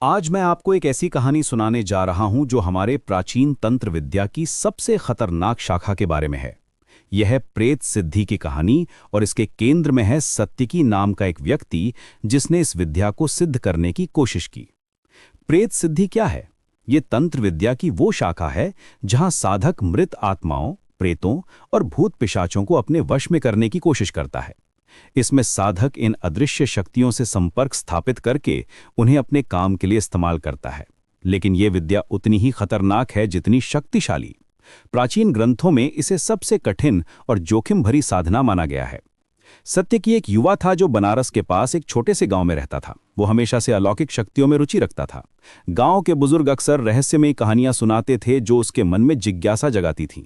आज मैं आपको एक ऐसी कहानी सुनाने जा रहा हूं जो हमारे प्राचीन तंत्र विद्या की सबसे खतरनाक शाखा के बारे में है। यह है प्रेत सिद्धि की कहानी और इसके केंद्र में है सत्यकी नाम का एक व्यक्ति जिसने इस विद्या को सिद्ध करने की कोशिश की। प्रेत सिद्धि क्या है? ये तंत्र विद्या की वो शाखा है जहां साधक मृत आत्माओं, प्रेतों और भूत पिशाचों को अपने वश में करने की कोशिश करता है। इसमें साधक इन अदृश्य शक्तियों से संपर्क स्थापित करके उन्हें अपने काम के लिए इस्तेमाल करता है। लेकिन यह विद्या उतनी ही खतरनाक है जितनी शक्तिशाली। प्राचीन ग्रंथों में इसे सबसे कठिन और जोखिम भरी साधना माना गया है। सत्यकी एक युवा था जो बनारस के पास एक छोटे से गांव में रहता था। वो हमेशा से अलौकिक शक्तियों में रुचि रखता था। गांव के बुजुर्ग अक्सर रहस्यमयी कहानियां सुनाते थे जो उसके मन में जिज्ञासा जगाती थीं।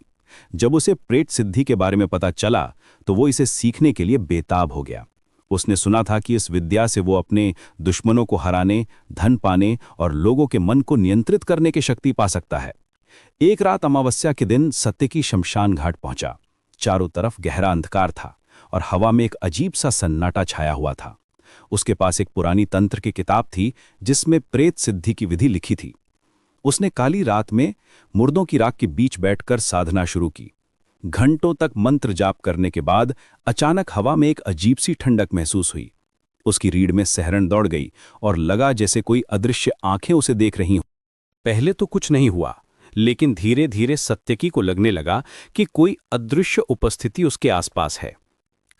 जब उसे प्रेत सिद्धि के बारे में पता चला तो वो इसे सीखने के लिए बेताब हो गया। उसने सुना था कि इस विद्या से वो अपने दुश्मनों को हराने, धन पाने और लोगों के मन को नियंत्रित करने की शक्ति पा सकता है। एक रात अमावस्या के दिन सत्यकी शमशान घाट पहुंचा। चारों तरफ गहरा अंधकार था और हवा में एक अजीब सा सन्नाटा छाया हुआ था। उसके पास एक पुरानी तंत्र की किताब थी जिसमें प्रेत सिद्धि की विधि लिखी थी। उसने काली रात में मुर्दों की राख के बीच बैठकर साधना शुरू की। घंटों तक मंत्र जाप करने के बाद अचानक हवा में एक अजीब सी ठंडक महसूस हुई। उसकी रीढ़ में सिहरन दौड़ गई और लगा जैसे कोई अदृश्य आंखें उसे देख रही हों। पहले तो कुछ नहीं हुआ, लेकिन धीरे धीरे सत्यकी को लगने लगा कि कोई अदृश्य उपस्थिति उसके आसपास है।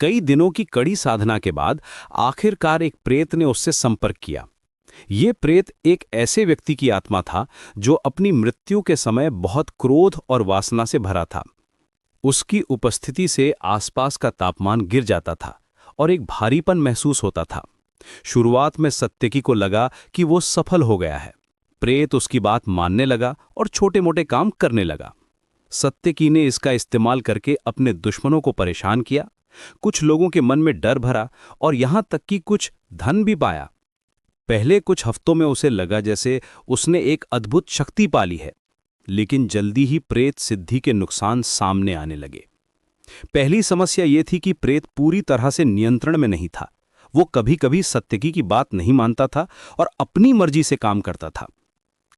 कई दिनों की कड़ी साधना के बाद आखिरकार एक प्रेत ने उससे संपर्क किया। ये प्रेत एक ऐसे व्यक्ति की आत्मा था जो अपनी मृत्यु के समय बहुत क्रोध और वासना से भरा था। उसकी उपस्थिति से आसपास का तापमान गिर जाता था और एक भारीपन महसूस होता था। शुरुआत में सत्यकी को लगा कि वो सफल हो गया है। प्रेत उसकी बात मानने लगा और छोटे-मोटे काम करने लगा। सत्यकी ने इसका इस्तेमाल करके अपने दुश्मनों को परेशान किया। कुछ लोगों के मन में डर भरा और यहां तक कि कुछ धन भी पाया। पहले कुछ हफ्तों में उसे लगा जैसे उसने एक अद्भुत शक्ति पाली है, लेकिन जल्दी ही प्रेत सिद्धि के नुकसान सामने आने लगे। पहली समस्या यह थी कि प्रेत पूरी तरह से नियंत्रण में नहीं था। वो कभी-कभी सत्यकी की बात नहीं मानता था और अपनी मर्जी से काम करता था।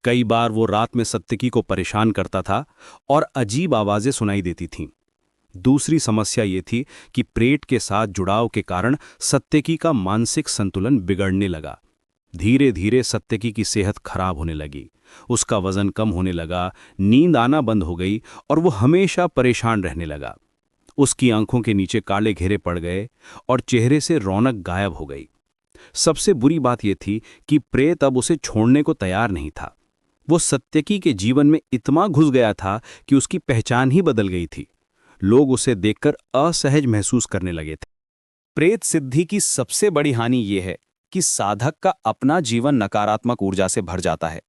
कई बार वो रात में सत्यकी को परेशान करता था और अजीब आवाजें सुनाई देती थीं। दूसरी समस्या ये थी कि प्रेत के साथ जुड़ाव के कारण सत्यकी का मानसिक संतुलन बिगड़ने लगा। धीरे धीरे सत्यकी की सेहत खराब होने लगी। उसका वजन कम होने लगा, नींद आना बंद हो गई और वो हमेशा परेशान रहने लगा। उसकी आंखों के नीचे काले घेरे पड़ गए और चेहरे से रौनक गायब हो गई। सबसे बुरी बात यह थी कि प्रेत अब उसे छोड़ने को तैयार नहीं था। वो सत्यकी के जीवन में इतना घुस गया था कि उसकी पहचान ही बदल गई थी। लोग उसे देखकर असहज महसूस करने लगे थे। प्रेत सिद्धि की सबसे बड़ी हानि यह है कि साधक का अपना जीवन नकारात्मक ऊर्जा से भर जाता है।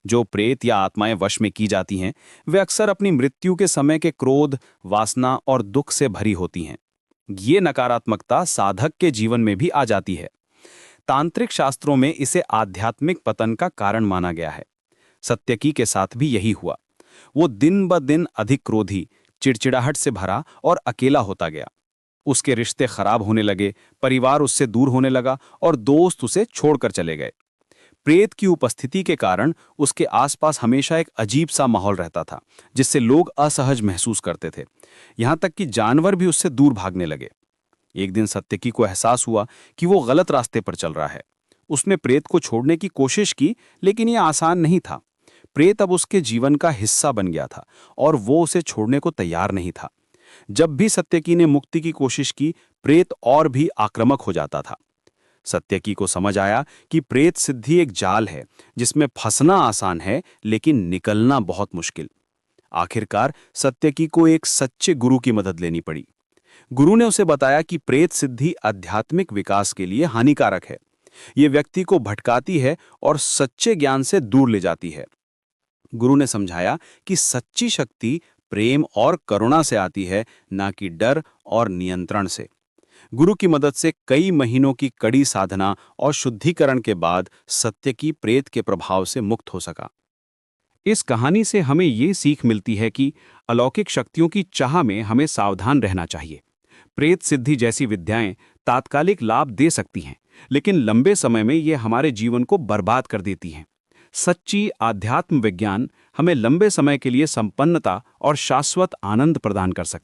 जो प्रेत या आत्माएं वश में की जाती हैं, वे अक्सर अपनी मृत्यु के समय के क्रोध, वासना और दुख से भरी होती हैं। ये नकारात्मकता साधक के जीवन में भी आ जाती है। तांत्रिक शास्त्रों में इसे आध्यात्मिक पतन का कारण माना गया है। सत्यकी के साथ भी यही हुआ। वो दिन ब दिन अधिक क्रोधी, चिड़चिड़ाहट से भरा और अकेला होता गया। उसके रिश्ते खराब होने लगे, परिवार उससे दूर होने लगा और दोस्त उसे छोड़कर चले गए। प्रेत की उपस्थिति के कारण उसके आसपास हमेशा एक अजीब सा माहौल रहता था, जिससे लोग असहज महसूस करते थे। यहां तक कि जानवर भी उससे दूर भागने लगे। एक दिन सत्यकी को एहसास हुआ कि वो गलत रास्ते पर चल रहा है। उसने प्रेत को छोड़ने की कोशिश की, लेकिन यह आसान नहीं था। प्रेत अब उसके जीवन का हिस्सा बन गया था और वो उसे छोड़ने को तैयार नहीं था। जब भी सत्यकी ने मुक्ति की कोशिश की, प्रेत और भी आक्रामक हो जाता था। सत्यकी को समझ आया कि प्रेत सिद्धि एक जाल है जिसमें फंसना आसान है, लेकिन निकलना बहुत मुश्किल। आखिरकार सत्यकी को एक सच्चे गुरु की मदद लेनी पड़ी। गुरु ने उसे बताया कि प्रेत सिद्धि आध्यात्मिक विकास के लिए हानिकारक है। ये व्यक्ति को भटकाती है और सच्चे ज्ञान से दूर ले जाती है। गुरु ने समझाया कि सच्ची शक्ति प्रेम और करुणा से आती है, ना कि डर और नियंत्रण से। गुरु की मदद से कई महीनों की कड़ी साधना और शुद्धिकरण के बाद सत्यकी प्रेत के प्रभाव से मुक्त हो सका। इस कहानी से हमें ये सीख मिलती है कि अलौकिक शक्तियों की चाह में हमें सावधान रहना चाहिए। प्रेत सिद्धि जैसी विद्याएं तात्कालिक लाभ दे सकती हैं, लेकिन लंबे समय में ये हमारे जीवन को बर्बाद कर देती हैं। सच्ची आध्यात्म विज्ञान हमें लंबे समय के लिए संपन्नता और शाश्वत आनंद प्रदान कर सकता है।